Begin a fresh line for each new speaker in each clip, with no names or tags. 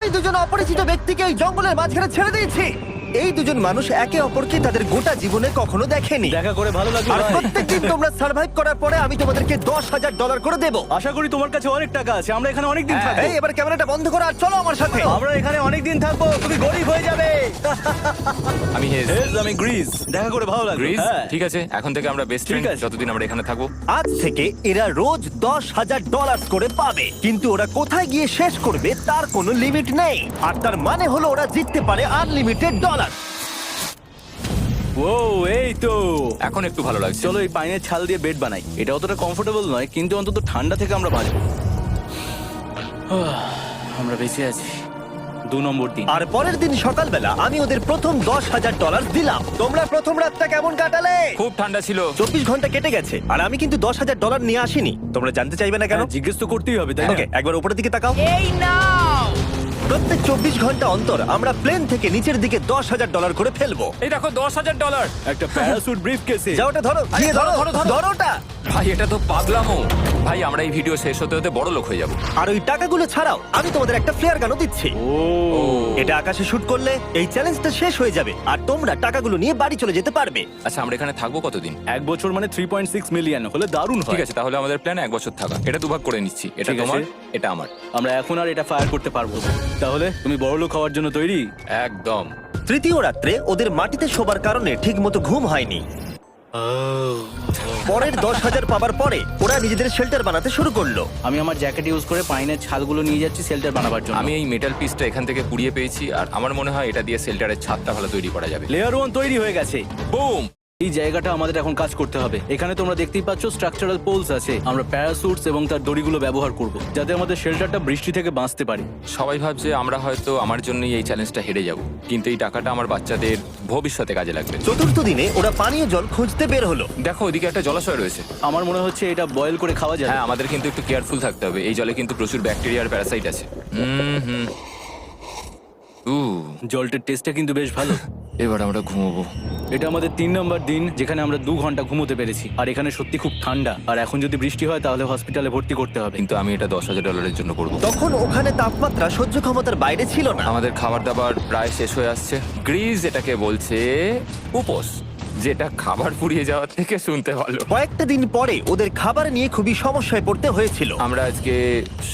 আমি দুজন অপরিচিত ব্যক্তিকে ওই জঙ্গলের মাঝখানে ছেড়ে দিয়েছি। এই দুজন মানুষ একে অপরকে তাদের গোটা জীবনে কখনো দেখেনি।
দেখা করে ভালো লাগলো
আর
ভাই।
প্রত্যেকদিন তোমরা সার্ভাইভ করার পরে আমি তোমাদেরকে $10,000 করে দেবো।
আশা করি তোমার কাছে অনেক টাকা আছে, আমরা এখানে অনেক দিন থাকবো।
এই এবার ক্যামেরাটা বন্ধ করো আর চলো আমার সাথে।
আমরা এখানে অনেক দিন থাকবো, তুমি গরিব হয়ে যাবে।
আমি হেজ।
আমি গ্রিস, দেখা করে ভালো লাগলো।
গ্রিস
হ্যাঁ।
ঠিক আছে, এখন থেকে আমরা বেস্ট ফ্রেন্ড,
আছে।
যতদিন আমরা এখানে থাকবো।
আজ থেকে এরা রোজ $10,000 করে পাবে, কিন্তু ওরা কোথায় গিয়ে শেষ করবে তার কোনো লিমিট নেই। আর তার মানে হলো ওরা জিততে পারে আনলিমিটেড ডলার।
ও এই তো,
এখন একটু ভালো লাগছে।
চলো এই পাইনের ছাল দিয়ে বেড বানাই। এটা অতটা কমফোর্টেবল নয়, কিন্তু অন্তত ঠান্ডা থেকে আমরা বাঁচবো। আমরা বেঁচে আছি। 2 নম্বর দিন।
আর পরের দিন সকালবেলা আমি ওদের প্রথম $10,000 দিলাম। তোমরা প্রথম রাতটা কেমন কাটালে?
খুব ঠান্ডা ছিল।
24 ঘন্টা কেটে গেছে আর আমি কিন্তু $10,000 নিয়ে আসিনি। তোমরা জানতে চাইবে না কেন?
হ্যাঁ, জিজ্ঞেস তো করতেই হবে, তাই না?
ওকে, একবার উপরের দিকে তাকাও।
এই নাও।
প্রত্যেক 24 ঘন্টা অন্তর আমরা প্লেন থেকে নিচের দিকে $10,000 করে ফেলবো।
এই দেখো $10,000।
একটা প্যারাসুট ব্রিফকেসে।
যাও ওটা ধরো, গিয়ে ধরো, ধরো ওটা।
ভাই এটা তো পাগলামো। ভাই আমরা এই ভিডিও শেষ হতে হতে বড় লোক হয়ে যাবো।
আর ওই টাকাগুলো ছাড়াও আমি তোমাদের একটা ফ্লেয়ার গানও দিচ্ছি।
ও
এটা আকাশে শুট করলে এই চ্যালেঞ্জটা শেষ হয়ে যাবে আর তোমরা টাকাগুলো নিয়ে বাড়ি চলে যেতে পারবে।
আচ্ছা আমরা এখানে থাকবো কতদিন?
1 বছর মানে 3.6 মিলিয়ন হলে দারুণ হয়।
ঠিক আছে, তাহলে আমাদের প্ল্যান 1 বছর থাকা। এটা দুভাগ করে নিচ্ছি, এটা
ঠিক আছে।
তোমার, এটা আমার।
আমরা এখন আর এটা ফায়ার করতে পারবো না। তাহলে তুমি বড়লোক হওয়ার জন্য তৈরি?
একদম।
তৃতীয় রাত্রে ওদের মাটিতে শোবার কারণে ঠিক মতো ঘুম হয়নি। পরের 10,000 পাবার পরে ওরা নিজেদের শেল্টার বানাতে শুরু করলো।
আমি আমার জ্যাকেট ইউজ করে পাইনের ছালগুলো নিয়ে যাচ্ছি শেল্টার বানাবার জন্য।
আমি এই মেটাল পিসটা এখান থেকে কুড়িয়ে পেয়েছি আর আমার মনে হয় এটা দিয়ে শেল্টারের ছাদটা ভালো তৈরি করা যাবে।
লেয়ার 1 তৈরি হয়ে গেছে।
বুম।
এই জায়গাটা আমাদের এখন কাজ করতে হবে। এখানে তোমরা দেখতেই পাচ্ছ স্ট্রাকচারাল পোলস আছে। আমরা প্যারাসুটস এবং তার দড়িগুলো ব্যবহার করব, যাতে আমাদের শেল্টারটা বৃষ্টি থেকে বাঁচতে পারে।
সবাই ভাবছে আমরা হয়তো আমার জন্যই এই চ্যালেঞ্জটা হেরে যাব, কিন্তু এই টাকাটা আমার বাচ্চাদের ভবিষ্যতে কাজে লাগবে।
চতুর্থ দিনে ওরা পানীয় জল খুঁজতে বের হলো।
দেখো ওদিকে একটা জলাশয় রয়েছে।
আমার মনে হচ্ছে এটা বয়েল করে খাওয়া যায়।
হ্যাঁ, আমাদের কিন্তু একটু কেয়ারফুল থাকতে হবে। এই জলে কিন্তু প্রচুর ব্যাকটেরিয়া আর প্যারাসাইট আছে।
জলটার টেস্টটা কিন্তু বেশ ভালো।
এবার আমরা ঘুমোবো।
এটা আমাদের 3 নম্বর দিন, যেখানে আমরা 2 ঘন্টা ঘুমোতে পেরেছি। আর এখানে সত্যি খুব ঠান্ডা, আর এখন যদি বৃষ্টি হয় তাহলে হসপিটালে ভর্তি করতে হবে।
কিন্তু আমি এটা $10,000 জন্য করব।
তখন ওখানে তাপমাত্রা সহ্য ক্ষমতার বাইরে ছিল না।
আমাদের খাবার দাবার প্রায় শেষ হয়ে আসছে। গ্রিজ এটাকে বলছে উপোস, যেটা খাবার পুড়িয়ে যাওয়ার থেকে শুনতে ভালো।
কয়েকটা দিন পরে ওদের খাবার নিয়ে খুবই সমস্যায় পড়তে হয়েছিল।
আমরা আজকে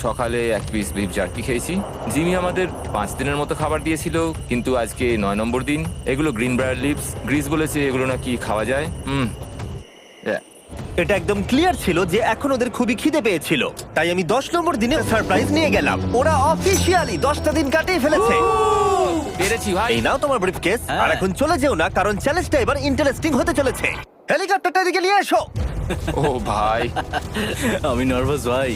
সকালে 1 পিস বিফ জার্কি খেয়েছি। জিমি আমাদের 5 দিনের মতো খাবার দিয়েছিল, কিন্তু আজকে 9 নম্বর দিন। এগুলো গ্রিন ব্রায়ার লিভস। গ্রিজ বলেছে এগুলো নাকি খাওয়া যায়।
এটা একদম ক্লিয়ার ছিল যে এখন ওদের খুবই খিদে পেয়েছিল, তাই আমি 10 নম্বর দিনে সারপ্রাইজ নিয়ে গেলাম। ওরা অফিসিয়ালি 10টা দিন কাটিয়ে ফেলেছে।
পেরেছি ভাই।
এই নাও তোমার ব্রিফকেস।
হ্যাঁ।
আর এখন চলে যেও না, কারণ চ্যালেঞ্জটা এবার ইন্টারেস্টিং হতে চলেছে। হেলিকপ্টারটা এদিকে নিয়ে এসো।
ও ভাই,
আমি নার্ভাস ভাই।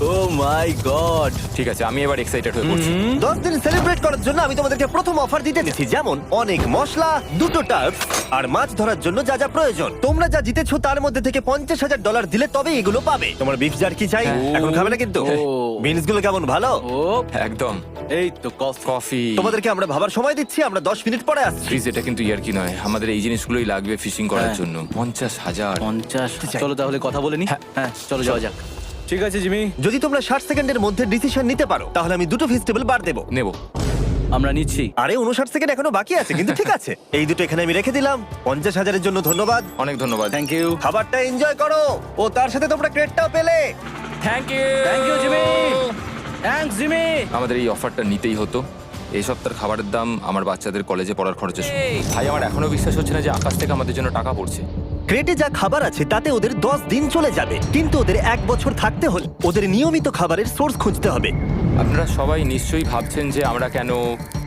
ও মাই গড।
ঠিক আছে, আমি এবার এক্সাইটেড হয়ে পড়ছি।
10 দিন সেলিব্রেট করার জন্য আমি তোমাদেরকে প্রথম অফার দিতে নিচ্ছি, যেমন অনেক মশলা, 2টো টার্ফ আর মাছ ধরার জন্য যা যা প্রয়োজন। তোমরা যা জিতেছো তার মধ্যে থেকে $50,000 দিলে তবে এগুলো পাবে। তোমার বিফ জার্কি চাই? এখন খাবে না কিন্তু?
ও।
বিনস গুলো কেমন ভালো?
ও
একদম।
এই তো কফি।
কফি।
তোমাদেরকে আমরা ভাবার সময় দিচ্ছি, আমরা 10 মিনিট পরে আসছি।
ফ্রিজ, এটা কিন্তু ইয়ার কি নয়, আমাদের এই জিনিসগুলোই লাগবে ফিশিং করার
হ্যাঁ।
জন্য। 50,000।
50।
চাই।
চলো তাহলে কথা বলে নি। হ্যাঁ চলো যাওয়া যাক। ঠিক আছে জিমি,
যদি তোমরা 60 সেকেন্ডের মধ্যে ডিসিশন নিতে পারো তাহলে আমি 2টো ভেজিটেবল বার দেবো।
নেব।
আমরা নিচ্ছি।
আরে 59 সেকেন্ড এখনো বাকি আছে, কিন্তু ঠিক আছে। এই দুটো এখানে আমি রেখে দিলাম। 50,000-এর জন্য ধন্যবাদ।
অনেক ধন্যবাদ।
Thank you.
খাবারটা এনজয় করো। ও তার সাথে তোমরা ক্রেডটাও পেলে।
Thank you.
Thank you Jimmy. Thanks Jimmy.
আমাদের এই অফারটা নিতেই হতো। এই সপ্তাহের খাবারের দাম আমার বাচ্চাদের কলেজে পড়ার খরচের সমান।
এই।
ভাই আমার এখনো বিশ্বাস হচ্ছে না যে আকাশ থেকে আমাদের জন্য টাকা পড়ছে।
ক্রেটে যা খাবার আছে তাতে ওদের 10 দিন চলে যাবে, কিন্তু ওদের 1 বছর থাকতে হলে ওদের নিয়মিত খাবারের সোর্স খুঁজতে হবে।
আপনারা সবাই নিশ্চয়ই ভাবছেন যে আমরা কেন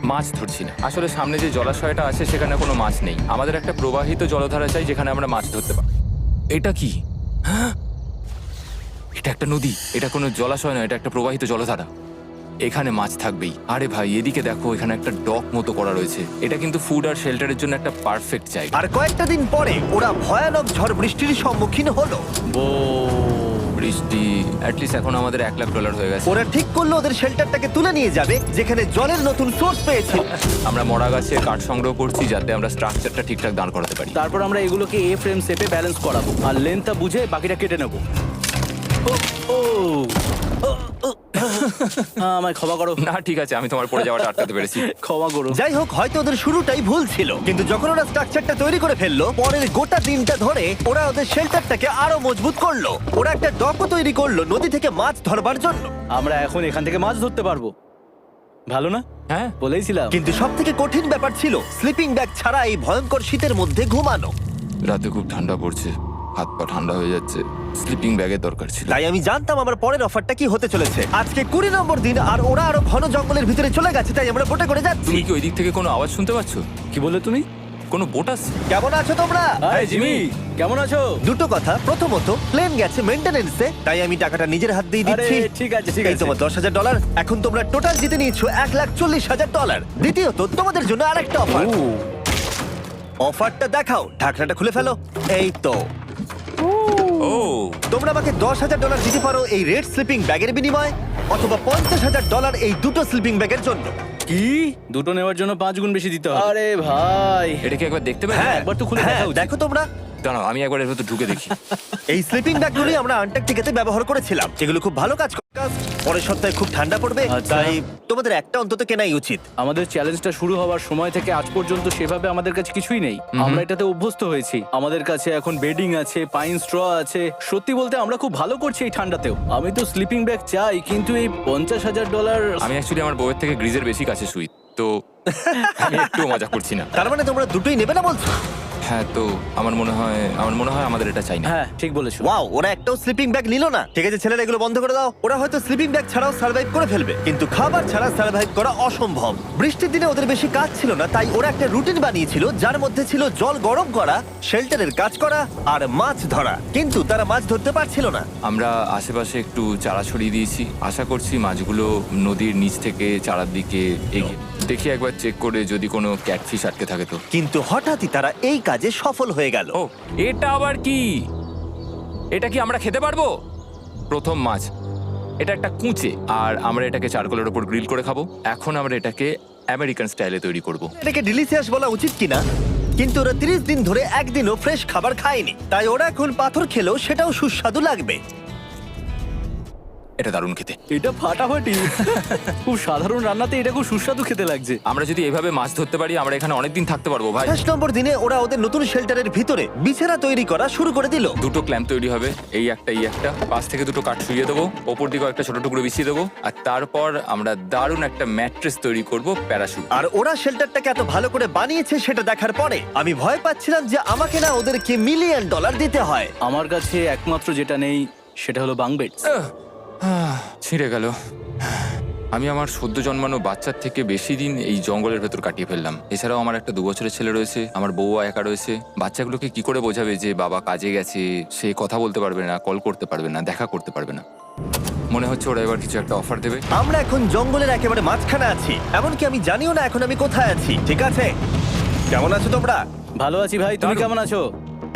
মাছ ধরছি না। আসলে সামনে যে জলাশয়টা আছে সেখানে কোনো মাছ নেই। আমাদের একটা প্রবাহিত জলধারা চাই যেখানে আমরা মাছ ধরতে পারি। এটা কি? হ্যাঁ? এটা একটা নদী, এটা কোনো জলাশয় নয়, এটা একটা প্রবাহিত জলধারা। এখানে মাছ থাকবেই। আরে ভাই এদিকে দেখো, এখানে একটা ডক মতো করা রয়েছে। এটা কিন্তু ফুড আর শেল্টারের জন্য একটা পারফেক্ট জায়গা।
আর কয়েকটা দিন পরে ওরা ভয়ানক ঝড় বৃষ্টির সম্মুখীন হলো।
বৃষ্টি। অ্যাটলিস্ট এখন আমাদের $1,00,000 হয়ে গেছে।
ওরা ঠিক করলো ওদের শেল্টারটাকে তুলে নিয়ে যাবে, যেখানে জলের নতুন সোর্স পেয়েছে।
আমরা মরা গাছের কাঠ সংগ্রহ করছি যাতে আমরা স্ট্রাকচারটা ঠিকঠাক দাঁড় করাতে পারি।
তারপর আমরা এগুলোকে এ ফ্রেম শেপে ব্যালেন্স করাবো, আর লেন্থটা বুঝে বাকিটা কেটে নেবো। ও, ও, ও, ও, আমায় ক্ষমা করো,
না ঠিক আছে, আমি তোমার পড়ে যাওয়াটা আটকাতে পেরেছি।
ক্ষমা করো।
যাই হোক, হয়তো ওদের শুরুটাই ভুল ছিল, কিন্তু যখন ওরা স্ট্রাকচারটা তৈরি করে ফেললো, পরের গোটা দিনটা ধরে ওরা ওদের শেল্টারটাকে আরো মজবুত করলো। ওরা একটা ডকও তৈরি করলো নদী থেকে মাছ ধরবার জন্য।
আমরা এখন এখান থেকে মাছ ধরতে পারবো। ভালো না?
হ্যাঁ,
বলেইছিলাম।
কিন্তু সব থেকে কঠিন ব্যাপার ছিল স্লিপিং ব্যাগ ছাড়া এই ভয়ঙ্কর শীতের মধ্যে ঘুমানো।
রাতে খুব ঠান্ডা পড়ছে, হাত পা ঠান্ডা হয়ে যাচ্ছে, স্লিপিং ব্যাগের দরকার ছিল।
তাই আমি জানতাম আমার পরের অফারটা কি হতে চলেছে। আজকে 20 নম্বর দিন, আর ওরা আরো ঘন জঙ্গলের ভিতরে চলে গেছে, তাই আমরা বোটে করে যাচ্ছি।
তুমি কি ওই দিক থেকে কোনো আওয়াজ শুনতে পাচ্ছ?
কি বললে তুমি?
কোনো বোট আসছে?
কেমন আছো তোমরা?
হাই জিমি, কেমন আছো?
দুটো কথা, প্রথমত প্লেন গেছে মেইনটেনেন্সে, তাই আমি টাকাটা নিজের হাত দিয়ে
আরে
দিচ্ছি।
ঠিক আছে, ঠিক
এই
আছে।
তোমার $10,000। এখন তোমরা টোটাল জিতে নিয়েছো $1,40,000। দ্বিতীয়ত তোমাদের জন্য আরেকটা অফার। অফারটা দেখাও, ঢাকনাটা খুলে ফেলো। এই তো,
ও
তোমরা আমাকে $10,000 দিতে পারো এই রেড স্লিপিং ব্যাগের বিনিময়ে, অথবা $50,000 এই দুটো স্লিপিং ব্যাগের জন্য।
কি? দুটো নেওয়ার জন্য 5 গুণ বেশি দিতে হবে? আরে ভাই,
এটা কি একবার দেখতে পাবে?
হ্যাঁ,
একবার তো খুলে
হ্যাঁ,
দেখা উচিত।
দেখো তোমরা।
দাঁড়াও, আমি একবার এর ভেতর ঢুকে দেখি।
এই স্লিপিং ব্যাগগুলি আমরা আন্টার্কটিকাতে ব্যবহার করেছিলাম, যেগুলো খুব ভালো কাজ করে। পরের সপ্তাহে খুব ঠান্ডা পড়বে,
আচ্ছা।
তাই তোমাদের একটা অন্তত কেনাই উচিত।
আমাদের চ্যালেঞ্জটা শুরু হওয়ার সময় থেকে আজ পর্যন্ত সেভাবে আমাদের কাছে কিছুই নেই। আমরা এটাতে অভ্যস্ত হয়েছি। আমাদের কাছে এখন বেডিং আছে, পাইন স্ট্র আছে। সত্যি বলতে আমরা খুব ভালো করছি এই ঠান্ডাতেও। আমি তো স্লিপিং ব্যাগ চাই, কিন্তু এই $50,000।
আমি অ্যাকচুয়ালি আমার বউয়ের থেকে গ্রিজের বেশি কাছে শুই, তো আমি একটু মজা করছি না।
তার মানে তোমরা দুটোই নেবে না বলছো?
হ্যাঁ, তো আমার মনে হয় আমাদের এটা চাই না।
হ্যাঁ ঠিক বলেছো।
ওয়াও, ওরা একটাও স্লিপিং ব্যাগ নিল না। ঠিক আছে ছেলেরা, এগুলো বন্ধ করে দাও। ওরা হয়তো স্লিপিং ব্যাগ ছাড়াও সার্ভাইভ করে ফেলবে, কিন্তু খাবার ছাড়া সার্ভাইভ করা অসম্ভব। বৃষ্টির দিনে ওদের বেশি কাজ ছিল না, তাই ওরা একটা রুটিন বানিয়েছিল যার মধ্যে ছিল জল গরম করা, শেল্টারের কাজ করা আর মাছ ধরা। কিন্তু তারা মাছ ধরতে পারছিল না।
আমরা আশেপাশে একটু চারা ছড়িয়ে দিয়েছি, আশা করছি মাছগুলো নদীর নিচ থেকে চারার দিকে এগিয়ে। দেখি একবার চেক করে যদি কোনো ক্যাটফিশ আটকে থাকে তো।
কিন্তু হঠাৎই তারা এই কাজে সফল হয়ে গেল।
ও, এটা আবার কি? এটা কি আমরা খেতে পারবো? প্রথম মাছ। এটা একটা কুঁচে, আর আমরা এটাকে চারকোলের ওপর গ্রিল করে খাবো। এখন আমরা এটাকে আমেরিকান স্টাইলে তৈরি করব।
এটাকে ডিলিশিয়াস বলা উচিত কিনা, কিন্তু ওরা 30 দিন ধরে একদিনও ফ্রেশ খাবার খায়নি, তাই ওরা এখন পাথর খেলেও সেটাও সুস্বাদু লাগবে।
এটা দারুণ খেতে।
এটা ফাটাফাটি। খুব সাধারণ রান্নাতে এটা খুব সুস্বাদু খেতে লাগছে।
আমরা যদি এভাবে মাছ ধরতে পারি, আমরা এখানে অনেকদিন থাকতে পারবো ভাই।
28 নম্বর দিনে ওরা ওদের নতুন শেল্টারের ভিতরে বিছানা তৈরি করা শুরু করে দিল।
দুটো ক্ল্যাম্প তৈরি হবে, এই একটা, পাশ থেকে দুটো কাঠ শুইয়ে দেবো, ওপর দিকেও একটা ছোট টুকরো বিছিয়ে দেবো, আর তারপর আমরা দারুণ একটা ম্যাট্রেস তৈরি করব প্যারাশুট।
আর ওরা শেল্টারটাকে এত ভালো করে বানিয়েছে সেটা দেখার পরে আমি ভয় পাচ্ছিলাম যে আমাকে না ওদেরকে $1,000,000 দিতে হয়।
আমার কাছে একমাত্র যেটা নেই সেটা হলো বাঙ্ক বেডস।
ছিঁড়ে গেল। আমি আমার সদ্য জন্মানো বাচ্চার থেকে বেশি দিন এই জঙ্গলের ভেতর কাটিয়ে ফেললাম। এছাড়াও আমার একটা 2 বছরের ছেলে রয়েছে, আমার বউ একা রয়েছে। বাচ্চাগুলোকে কি করে বোঝাবে যে বাবা কাজে গেছে? সে কথা বলতে পারবে না, কল করতে পারবে না, দেখা করতে পারবে না। মনে হচ্ছে ওরা এবার কিছু একটা অফার দেবে।
আমরা এখন জঙ্গলের একেবারে মাঝখানে আছি, এমনকি আমি জানিও না এখন আমি কোথায় আছি। ঠিক আছে, কেমন আছো তোমরা?
ভালো আছি ভাই, তুমি
দারুণ।
কেমন আছো?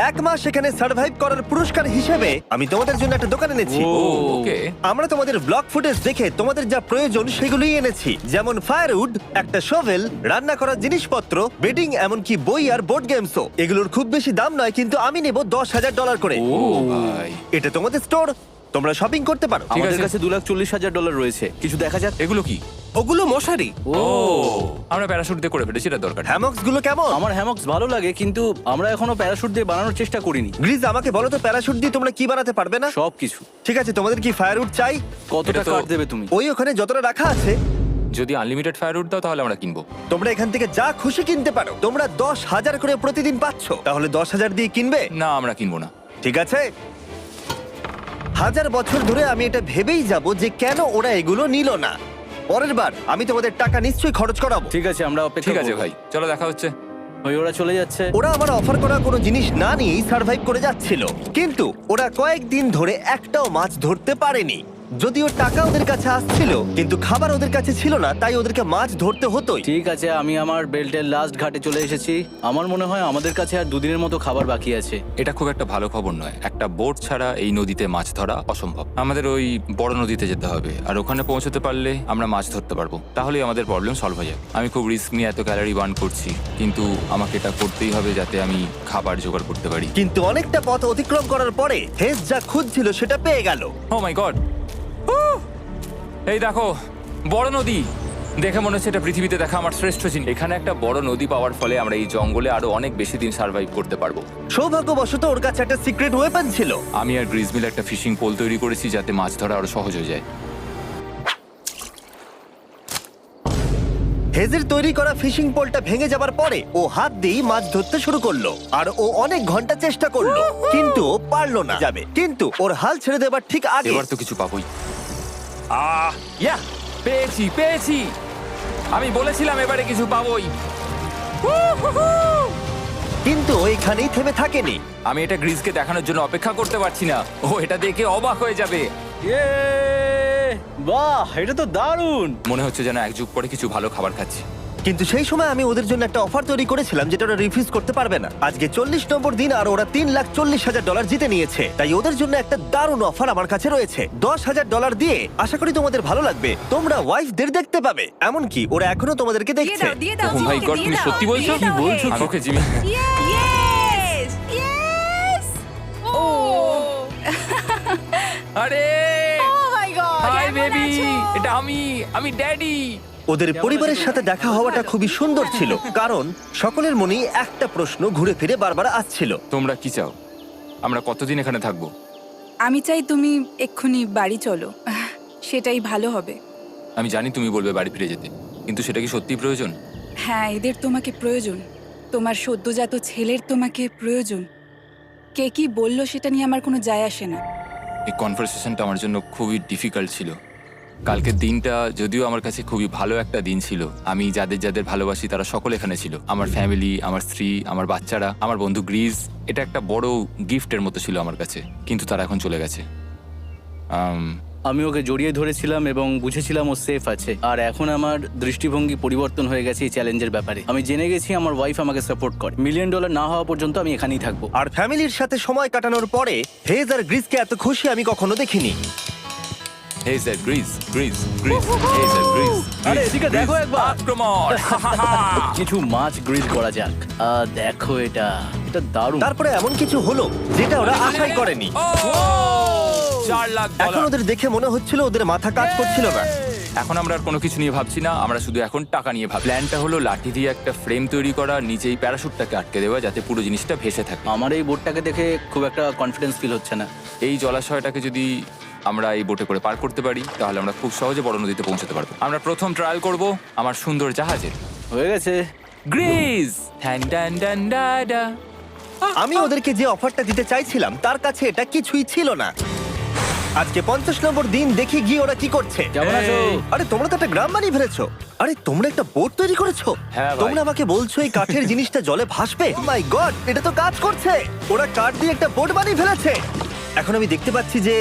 1 মাস এখানে সার্ভাইভ করার পুরস্কার হিসেবে আমি তোমাদের জন্য একটা দোকান এনেছি।
ও ওকে।
আমরা তোমাদের ব্লগ ফুটেজ দেখে তোমাদের যা প্রয়োজন সেগুলোই এনেছি, যেমন ফায়ারউড, একটা শোভেল, রান্না করার জিনিসপত্র, বেডিং, এমনকি বই আর বোর্ড গেমসও। এগুলোর খুব বেশি দাম নয়, কিন্তু আমি নেব $10,000 করে।
ও ভাই,
এটা তোমাদের স্টোর, তোমরা শপিং করতে পারো।
ঠিক
আমাদের
আছে।
কাছে $2,40,000 রয়েছে। কিছু দেখা যাক।
এগুলো কি?
ওগুলো মশারি।
ও, আমরা প্যারাশুট দিয়ে করে ফেলেছি, এটা দরকার।
হ্যামক্স গুলো কেমন?
আমার হ্যামক্স ভালো লাগে, কিন্তু আমরা এখনো প্যারাশুট দিয়ে বানানোর চেষ্টা করিনি।
গ্রিজ, আমাকে বলো তো, প্যারাশুট দিয়ে তোমরা কি বানাতে পারবে না?
সবকিছু।
ঠিক আছে, তোমাদের কি ফায়ারউড চাই?
কতটা
এটা তো-
কাট দেবে তুমি?
ওই ওখানে যতটা রাখা আছে।
যদি আনলিমিটেড ফায়ারউড দাও তাহলে আমরা কিনবো।
তোমরা এখান থেকে যা খুশি কিনতে পারো। তোমরা 10,000 করে প্রতিদিন পাচ্ছ, তাহলে 10,000 দিয়ে কিনবে?
না, আমরা কিনবো না।
ঠিক আছে। 1000 বছর ধরে আমি এটা ভেবেই যাব যে কেন ওরা এগুলো নিল না। পরের বার আমি তোমাদের টাকা নিশ্চয়ই খরচ করাবো।
ঠিক আছে, আমরা অপেক্ষা
ঠিক আছে
করব।
ভাই, চলো দেখা হচ্ছে।
ওই ওরা চলে যাচ্ছে।
ওরা আমার অফার করা কোনো জিনিস না নিয়েই সার্ভাইভ করে যাচ্ছিল, কিন্তু ওরা কয়েকদিন ধরে একটাও মাছ ধরতে পারেনি। যদিও টাকা ওদের কাছে আসছিল, কিন্তু খাবার ওদের কাছে ছিল না, তাই ওদেরকে মাছ ধরতে হতোই।
ঠিক আছে, আমি আমার বেল্টের লাস্ট ঘাটে চলে এসেছি। আমার মনে হয় আমাদের কাছে আর 2 দিনের মতো খাবার বাকি আছে।
এটা খুব একটা ভালো খবর নয়। একটা বোট ছাড়া এই নদীতে মাছ ধরা অসম্ভব। আমাদের ওই বড় নদীতে যেতে হবে, আর ওখানে পৌঁছতে পারলে আমরা মাছ ধরতে পারবো। তাহলেই আমাদের প্রবলেম সলভ হয়ে যাবে। আমি খুব রিস্ক নিয়ে এত ক্যালোরি বার্ন করছি, কিন্তু আমাকে এটা করতেই হবে যাতে আমি খাবার জোগাড় করতে পারি।
কিন্তু অনেকটা পথ অতিক্রম করার পরে হেস যা খুঁজছিল সেটা পেয়ে গেল।
ও মাই গড, এই দেখো, বড় নদী। দেখে মনে হচ্ছে এটা পৃথিবীতে দেখা আমার শ্রেষ্ঠ জিনিস। এখানে একটা বড় নদী পাওয়ার ফলে আমরা এই জঙ্গলে আরো অনেক বেশি দিন সার্ভাইভ করতে পারবো।
সৌভাগ্যবশত ওর কাছে একটা সিক্রেট ওয়েপন ছিল।
আমি আর গ্রিজমিল একটা ফিশিং পোল তৈরি করেছি যাতে মাছ ধরা আরো সহজ হয়ে যায়।
হেজের তৈরি করা ফিশিং পোলটা ভেঙে যাবার পরে ও হাত দিয়ে মাছ ধরতে শুরু করলো, আর ও অনেক ঘন্টা চেষ্টা করলো কিন্তু ও পারলো না যাবে। কিন্তু ওর হাল ছেড়ে দেবার ঠিক আগে
এবার তো কিছু পাবোই। ইয়া, পেয়েছি পেয়েছি। আমি বলেছিলাম এবারে কিছু পাবোই।
কিন্তু ও এখানেই থেমে থাকেনি।
আমি এটা গ্রিজকে দেখানোর জন্য অপেক্ষা করতে পারছি না। ও এটা দেখে অবাক হয়ে যাবে।
ইয়ে! বাহ, এটা তো দারুণ।
মনে হচ্ছে যেন এক যুগ পরে কিছু ভালো খাবার খাচ্ছি।
কিন্তু সেই সময় আমি ওদের জন্য একটা অফার তৈরি করেছিলাম যেটা ওরা রিফিউজ করতে পারবে না। আজকে 40 নম্বর দিন আর ওরা $3,40,000 জিতে নিয়েছে। তাই ওদের জন্য একটা দারুণ অফার আমার কাছে রয়েছে। $10,000 দিয়ে আশা করি তোমাদের ভালো লাগবে। তোমরা ওয়াইফদের দেখতে পাবে, এমনকি ওরা এখনো তোমাদেরকে
দিয়ে
দেখছে।
দাও, দিয়ে দাও,
ও মাই
জিমিকে
গড,
দিয়ে
তুমি
দাও,
সত্যি বলছো?
দিয়ে দাও,
কি বলছো?
hey!
Okay Jimmy.
Yes! Yes! Oh!
আরে
Oh my God!
হাই
কেমন
বেবি,
আছো?
এটা আমি ড্যাডি।
ওদের পরিবারের সাথে দেখা হওয়াটা খুবই সুন্দর ছিল, কারণ সকলের মনেই একটা প্রশ্ন ঘুরে ফিরে বারবার আসছিল।
তোমরা কি চাও? আমরা কতদিন এখানে থাকবো?
আমি চাই তুমি এক্ষুনি বাড়ি চলো, সেটাই ভালো হবে।
আমি জানি তুমি বলবে বাড়ি ফিরে যেতে, কিন্তু সেটা কি সত্যি প্রয়োজন?
হ্যাঁ, এদের তোমাকে প্রয়োজন। তোমার সদ্যজাত ছেলের তোমাকে প্রয়োজন। কে কি বললো সেটা নিয়ে আমার কোনো যায় আসে না।
এই কনভারসেশনটা আমার জন্য খুবই ডিফিকাল্ট ছিল। কালকের দিনটা যদিও আমার কাছে খুবই ভালো একটা দিন ছিল। আমি যাদের যাদের ভালোবাসি তারা সকলে এখানে ছিল। আমার ফ্যামিলি, আমার স্ত্রী, আমার বাচ্চারা, আমার বন্ধু গ্রিজ। এটা একটা বড় গিফটের মতো ছিল আমার কাছে, কিন্তু তারা এখন চলে গেছে।
আমি ওকে জড়িয়ে ধরেছিলাম এবং বুঝেছিলাম ও সেফ আছে। আর এখন আমার দৃষ্টিভঙ্গি পরিবর্তন হয়ে গেছে এই চ্যালেঞ্জের ব্যাপারে। আমি জেনে গেছি আমার ওয়াইফ আমাকে সাপোর্ট করে। $1 মিলিয়ন না হওয়া পর্যন্ত আমি এখানেই থাকবো।
আর ফ্যামিলির সাথে সময় কাটানোর পরে হেজ আর গ্রিসকে এত খুশি আমি কখনো দেখিনি।
Hey there, Grease, Grease, Grease. Hey there, Grease,
আরে
Grease,
এদিকে দেখো
Grease.
একবার।
আক্রমণ!
কিছু মাছ গ্রিল করা যাক। দেখো এটা দারুণ।
তারপরে এমন কিছু হলো যেটা ওরা আশাই করেনি।
Oh! 4 লাখ
এখন
ডলার।
ওদের দেখে মনে হচ্ছিল ওদের মাথা কাজ করছিল না।
এখন আমরা আর কোনো কিছু নিয়ে ভাবছি না, আমরা শুধু এখন টাকা নিয়ে ভাবছি। প্ল্যানটা হলো লাঠি দিয়ে একটা ফ্রেম তৈরি করা, নিচেই প্যারাশুটটাকে আটকে দেওয়া যাতে পুরো জিনিসটা ভেসে থাকে।
আমার এই বোটটাকে দেখে খুব একটা কনফিডেন্স ফিল হচ্ছে না।
এই জলাশয়টাকে যদি আমরা এই বোটে করে পার করতে পারি তাহলে আমরা খুব সহজে বড় নদীতে পৌঁছতে পারবো। আমরা প্রথম ট্রায়াল করব আমার সুন্দর জাহাজের।
হয়ে গেছে।
গ্রিজ ঠ্যান ড্যান ড্যান ডা ডা।
আমি ওদেরকে যে অফারটা দিতে চাইছিলাম তার কাছে এটা কিছুই ছিল না। আজকে 50 নম্বর দিন, দেখি গিয়ে ওরা কি করছে।
কেমন আছো?
আরে তোমরা তো একটা গ্রাম বানিয়ে ফেলেছো। আরে তোমরা একটা বোট তৈরি করেছো?
হ্যাঁ ভাই।
তোমরা আমাকে বলছো এই কাঠের জিনিসটা জলে ভাসবে? মাই গড, এটা তো কাজ করছে। ওরা কাঠ দিয়ে একটা বোট বানিয়ে ফেলেছে। এখন আমি দেখতে পাচ্ছি যে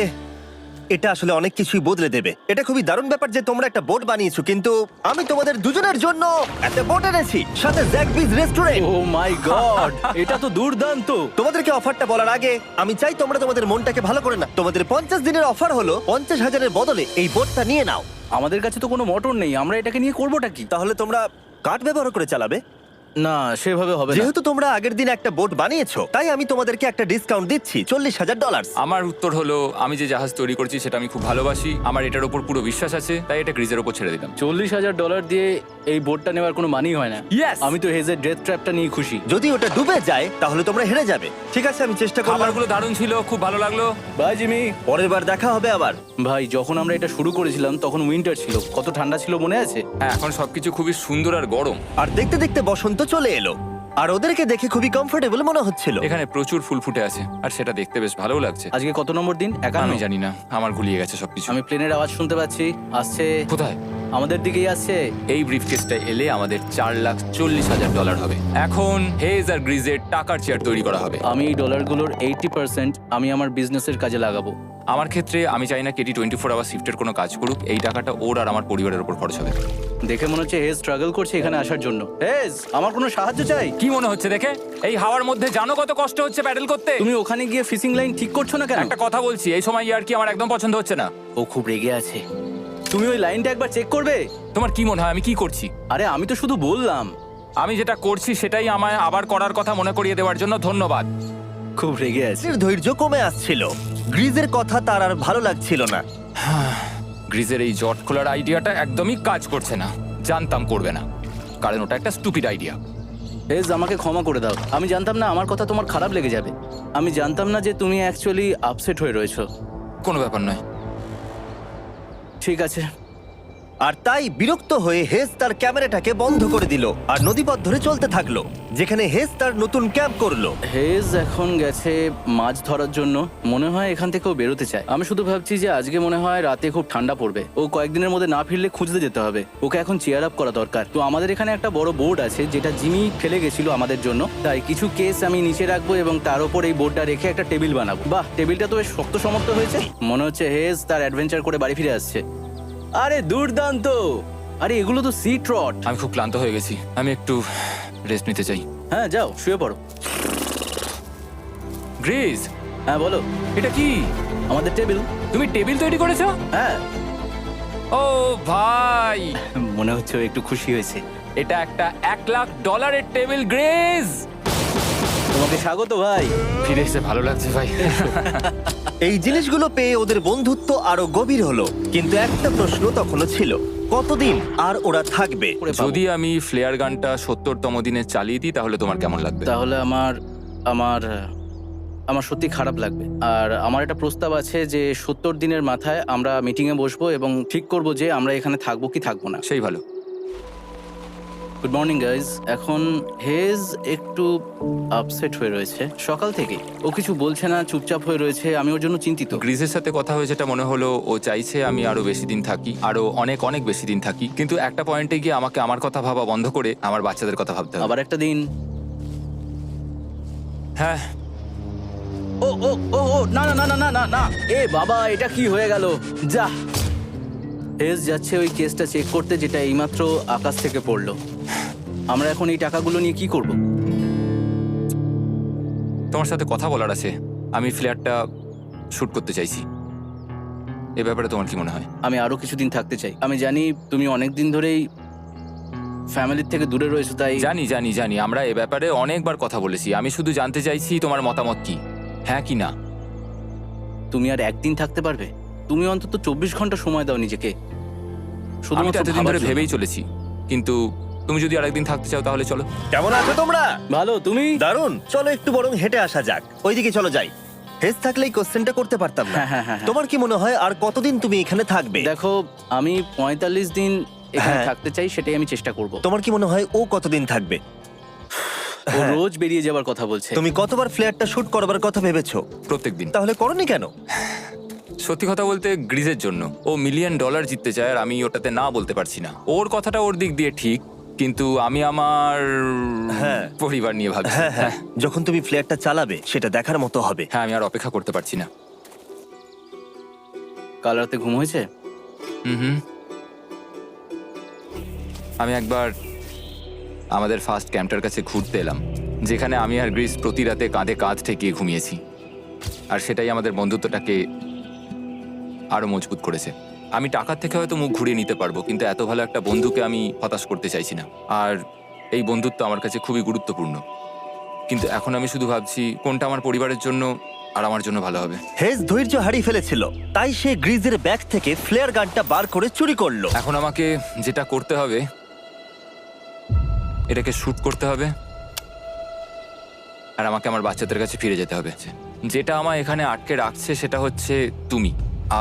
এটা আসলে অনেক কিছুই বদলে দেবে। এটা খুবই দারুণ ব্যাপার যে তোমরা একটা বোট বানিয়েছো, কিন্তু আমি তোমাদের দুজনের জন্য একটা বোট এনেছি, সাথে জ্যাকবিজ রেস্টুরেন্ট।
ও মাই গড, এটা তো দুর্দান্ত।
তোমাদেরকে অফারটা বলার আগে আমি চাই তোমরা তোমাদের মনটাকে ভালো করে না। তোমাদের 50 দিনের অফার হলো 50,000-এর বদলে এই বোটটা নিয়ে নাও।
আমাদের কাছে তো কোনো মোটর নেই, আমরা এটাকে নিয়ে করবোটা কি?
তাহলে তোমরা কাঠ ব্যবহার করে চালাবে।
না, সেভাবে হবে না।
যেহেতু তোমরা আগের দিন একটা বোট বানিয়েছো, তাই আমি তোমাদেরকে একটা ডিসকাউন্ট দিচ্ছি, $40,000।
আমার উত্তর হলো আমি যে জাহাজ তৈরি করছি সেটা আমি খুব ভালোবাসি, আমার এটার উপর পুরো বিশ্বাস আছে, তাই এটা গ্রিজের উপর ছেড়ে দিলাম।
$40,000 দিয়ে এই বোটটা নেওয়ার কোনো মানেই হয় না।
Yes!
আমি তো হেজের ডেথ ট্র্যাপটা নিয়ে খুশি।
যদি ওটা ডুবে যায় তাহলে তোমরা হেরে যাবে। ঠিক আছে, আমি চেষ্টা করলাম।
খাবারগুলো দারুণ ছিল, খুব ভালো লাগলো।
Bye Jimmy.
পরের বার দেখা হবে আবার।
ভাই, যখন আমরা এটা শুরু করেছিলাম তখন উইন্টার ছিল, কত ঠান্ডা ছিল মনে আছে?
হ্যাঁ, এখন সবকিছু খুবই সুন্দর আর গরম।
আর দেখতে দেখতে বসন্ত চলে এলো, আর ওদেরকে দেখে খুবই কমফোর্টেবল মনে হচ্ছিল।
এখানে প্রচুর ফুল ফুটে আছে আর সেটা দেখতে বেশ ভালোও লাগছে।
আজকে কত নম্বর দিন?
আমি
51।
জানি না, আমার গুলিয়ে গেছে সবকিছু।
আমি প্লেনের আওয়াজ শুনতে পাচ্ছি, আসছে।
কোথায়?
আমাদের দিকেই আসছে।
এই ব্রিফকেসটা এলে আমাদের $4,40,000 হবে। এখন হেজ আর গ্রিজের টাকার চেয়ার তৈরি করা হবে।
আমি এই ডলারগুলোর 80% আমি আমার বিজনেসের কাজে লাগাবো।
আমার ক্ষেত্রে আমি চাই না কেটি 24 আওয়ার শিফটের কোনো কাজ করুক। এই টাকাটা ওর আর আমার পরিবারের উপর খরচ হবে।
দেখে মনে হচ্ছে হেজ স্ট্রাগল করছে এখানে আসার জন্য। হেজ, আমার কোনো সাহায্য চাই?
কি মনে হচ্ছে দেখে? এই হাওয়ার মধ্যে জানো কত কষ্ট হচ্ছে প্যাডেল করতে?
তুমি ওখানে গিয়ে ফিশিং লাইন ঠিক করছো না কেন?
একটা কথা বলছি, এই সময় ইয়ার কি আমার একদম পছন্দ হচ্ছে না।
ও খুব রেগে আছে। তুমি ওই লাইনটা একবার চেক করবে?
তোমার কি মনে হয় আমি কি করছি?
আরে আমি তো শুধু বললাম।
আমি যেটা করছি সেটাই আমায় আবার করার কথা মনে করিয়ে দেওয়ার জন্য ধন্যবাদ।
খুব রেগে আছে।
ধৈর্য কমে আসছিল। গ্রিজের কথা তার আর ভালো লাগছিল না।
গ্রিজের এই জট খোলার আইডিয়াটা একদমই কাজ করছে না। জানতাম করবে না, কারণ ওটা একটা স্টুপিড আইডিয়া।
হেজ, আমাকে ক্ষমা করে দাও। আমি জানতাম না আমার কথা তোমার খারাপ লেগে যাবে। আমি জানতাম না যে তুমি অ্যাকচুয়ালি আপসেট হয়ে রয়েছো।
কোনো ব্যাপার নয়।
ঠিক আছে।
আর তাই বিরক্ত হয়ে হেজ তার ক্যামেরাটাকে বন্ধ করে দিল আর নদীপথ ধরে চলতে থাকলো, যেখানে হেজ তার নতুন ক্যাম্প করলো।
হেজ এখন গেছে মাছ ধরার জন্য। মনে হয় এখান থেকেও বেরোতে চায়। আমি শুধু ভাবছি যে আজকে মনে হয় রাতে খুব ঠান্ডা পড়বে। ও কয়েকদিনের মধ্যে না ফিরলে খুঁজতে যেতে হবে। ওকে এখন চেয়ার আপ করা দরকার। তো আমাদের এখানে একটা বড় বোর্ড আছে যেটা জিমি ফেলে গেছিল আমাদের জন্য। তাই কিছু কেস আমি নিচে রাখবো এবং তার উপর এই বোর্ডটা রেখে একটা টেবিল বানাবো। বাহ, টেবিলটা তো বেশ শক্ত সমর্থ হয়েছে। মনে হচ্ছে হেজ তার অ্যাডভেঞ্চার করে বাড়ি ফিরে আসছে। আরে দুর্দান্ত! আরে এগুলো তো সি ট্রট।
আমি খুব ক্লান্ত হয়ে গেছি, আমি একটু রেস্ট নিতে চাই।
হ্যাঁ, যাও শুয়ে পড়ো।
গ্রিজ,
হ্যাঁ বলো।
এটা কি?
আমাদের টেবিল।
তুমি টেবিল তৈরি করেছো?
হ্যাঁ,
ও ভাই,
মনে হচ্ছে ও একটু খুশি হয়েছে।
এটা একটা $1,00,000 টেবিল। গ্রিজ,
তোমাকে স্বাগত ভাই।
ফিরে এসে ভালো লাগছে ভাই।
এই জিনিসগুলো পেয়ে ওদের বন্ধুত্ব আরো গভীর হলো, কিন্তু একটা প্রশ্ন তখনও ছিল, কতদিন আর ওরা থাকবে?
করে পাবো।
যদি আমি ফ্লেয়ার গানটা 70তম দিনে চালিয়ে দিই তাহলে তোমার কেমন লাগবে?
তাহলে আমার সত্যি খারাপ লাগবে। আর আমার একটা প্রস্তাব আছে যে 70 দিনের মাথায় আমরা মিটিংয়ে বসবো এবং ঠিক করব যে আমরা এখানে থাকবো কি থাকবো না।
সেই ভালো।
Good morning guys. এখন হেজ একটু আপসেট হয়ে রয়েছে সকাল থেকে। ও কিছু বলছে না, চুপচাপ হয়ে রয়েছে। আমি ওর জন্য চিন্তিত।
গ্রিজের সাথে কথা হয়েছে, যেটা মনে হলো ও চাইছে আমি আরো বেশি দিন থাকি, আরো অনেক অনেক বেশি দিন থাকি। কিন্তু একটা পয়েন্টে গিয়ে আমাকে আমার কথা ভাবা বন্ধ করে আমার বাচ্চাদের কথা ভাবতে হবে।
আবার একটা দিন।
হ্যাঁ,
ও ও ও ও না না না না না না না, এ বাবা, এটা কি হয়ে গেল? যা, হেজ যাচ্ছে ওই কেসটা চেক করতে যেটা এইমাত্র আকাশ থেকে পড়লো। আমরা এখন এই টাকাগুলো নিয়ে কি করব?
তোমার সাথে কথা বলার আছে। আমি ফ্ল্যাটটা শুট করতে চাইছি। এ ব্যাপারে তোমার কি মনে হয়?
আমি আরো কিছুদিন থাকতে চাই। আমি জানি তুমি অনেক দিন ধরেই ফ্যামিলির থেকে দূরে রয়েছো, তাই
জানি জানি জানি, আমরা এ ব্যাপারে অনেকবার কথা বলেছি। আমি শুধু জানতে চাইছি তোমার মতামত কি, হ্যাঁ কি না।
তুমি আর একদিন থাকতে পারবে? তুমি অন্তত 24 ঘন্টা সময় দাও নিজেকে।
আমি তো
শুধুমাত্র
এতদিন
ভাবার
ধরে
জন্য।
ভেবেই চলেছি, কিন্তু তুমি যদি আরেকদিন থাকতে চাও তাহলে চলো।
কেমন আছো তোমরা?
ভালো, তুমি?
দারুণ। চলো একটু বরং হেঁটে আসা যাক, ওইদিকে চলো যাই। হেজ থাকলে এই কোশ্চেনটা করতে পারতাম না।
হ্যাঁ, হ্যাঁ, হ্যাঁ, হ্যাঁ।
তোমার কি মনে হয় আর কতদিন তুমি এখানে থাকবে?
দেখো, আমি 45 দিন এখানে
হ্যাঁ।
থাকতে চাই, সেটাই আমি চেষ্টা করব।
তোমার কি মনে হয় ও কতদিন থাকবে?
ও রোজ বেরিয়ে যাবার কথা বলছে।
তুমি কতবার ফ্ল্যাটটা শুট করবার কথা ভেবেছো?
প্রত্যেকদিন।
তাহলে করনি কেন?
সত্যি কথা বলতে গ্রিজের জন্য। ও $1 মিলিয়ন জিততে চায় আর আমি ওটাতে না বলতে পারছি না। ওর কথাটা ওর দিক দিয়ে ঠিক, কিন্তু আমি আমার
হ্যাঁ।
পরিবার নিয়ে ভাবছি।
হ্যাঁ হ্যাঁ, যখন তুমি ফ্ল্যাটটা চালাবে সেটা দেখার মতো হবে।
হ্যাঁ, আমি আর অপেক্ষা করতে পারছি না।
কাল রাতে ঘুম হয়েছে?
হুম, আমি একবার আমাদের ফার্স্ট ক্যাম্পটার কাছে ঘুরতে এলাম, যেখানে আমি আর গ্রিস প্রতি রাতে কাঁধে কাঁধ ঠেকিয়ে ঘুমিয়েছি। আর সেটাই আমাদের বন্ধুত্বটাকে আরো মজবুত করেছে। আমি টাকার থেকে হয়তো মুখ ঘুরিয়ে নিতে পারবো, কিন্তু এত ভালো একটা বন্ধুকে আমি হতাশ করতে চাইছি না। আর এই বন্ধুত্ব আমার কাছে খুবই গুরুত্বপূর্ণ। কিন্তু এখন আমি শুধু ভাবছি কোনটা আমার পরিবারের জন্য আর আমার জন্য ভালো হবে।
হেজ ধৈর্য হারিয়ে ফেলেছিল, তাই সে গ্রিজের ব্যাগ থেকে ফ্লেয়ার গানটা বার করে চুরি করলো।
এখন আমাকে যেটা করতে হবে, এটাকে শুট করতে হবে, আর আমাকে আমার বাচ্চাদের কাছে ফিরে যেতে হবে। যেটা আমায় এখানে আটকে রাখছে সেটা হচ্ছে তুমি।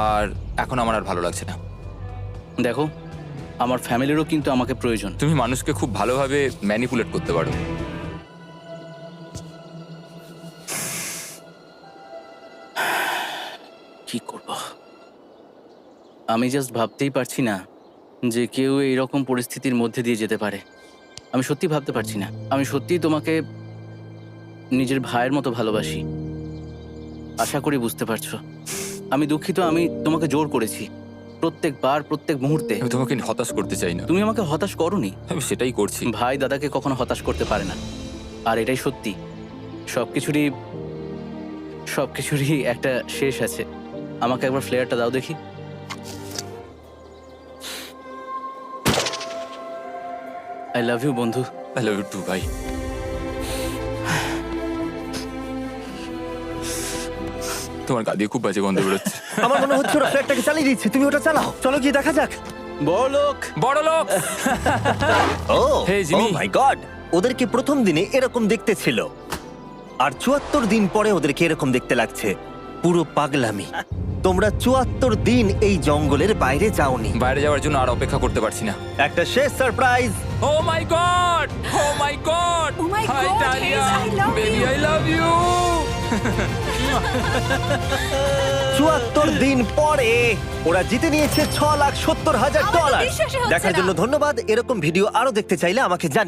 আর এখন আমার আর ভালো লাগছে না।
দেখো, আমার ফ্যামিলিরও কিন্তু আমাকে প্রয়োজন।
তুমি মানুষকে খুব ভালোভাবে ম্যানিপুলেট করতে পারো।
কি করব? আমি জাস্ট ভাবতেই পারছি না যে কেউ এইরকম পরিস্থিতির মধ্যে দিয়ে যেতে পারে। আমি সত্যি ভাবতে পারছি না। আমি সত্যিই তোমাকে নিজের ভাইয়ের মতো ভালোবাসি। আশা করি বুঝতে পারছো। আমি দুঃখিত, আমি তোমাকে জোর করেছি প্রত্যেকবার, প্রত্যেক মুহূর্তে।
আমি তোমাকে হতাশ করতে চাই না।
তুমি আমাকে হতাশ করোনি।
আমি সেটাই করছি।
ভাই দাদাকে কখনো হতাশ করতে পারে না, আর এটাই সত্যি। সবকিছুরই একটা শেষ আছে। আমাকে একবার ফ্লেয়ারটা দাও দেখি। আই লাভ ইউ বন্ধু।
আই লাভ ইউ টু ভাই। তোমার গা দিয়ে খুব বাজে গন্ধ বেরোচ্ছে।
আমার মনে হচ্ছে ওরা ফ্ল্যাটটাকে চালিয়ে দিচ্ছে, তুমি ওটা চালাও। চলো গিয়ে দেখা যাক।
বড়লোক।
বড় লোক।
ও
Hey, Jimmy.
মাই গড, ওদেরকে প্রথম দিনে এরকম দেখতে ছিল, আর 74 দিন পরে ওদেরকে এরকম দেখতে লাগছে। পুরো পাগলামি। তোমরা 74 দিন এই জঙ্গলের বাইরে যাওনি।
বাইরে যাওয়ার জন্য আর অপেক্ষা করতে পারছি না।
একটা শেষ surprise.
Oh my God, oh my God,
Oh my
hi
God,
Dalia,
Hayes, I love
baby
you.
I love you.
74 দিন পরে ওরা জিতে নিয়েছে $6,70,000।
আমার তো বিশ্বাসই হচ্ছে
দেখার
না।
জন্য ধন্যবাদ। এরকম ভিডিও আরো দেখতে চাইলে আমাকে জানিও।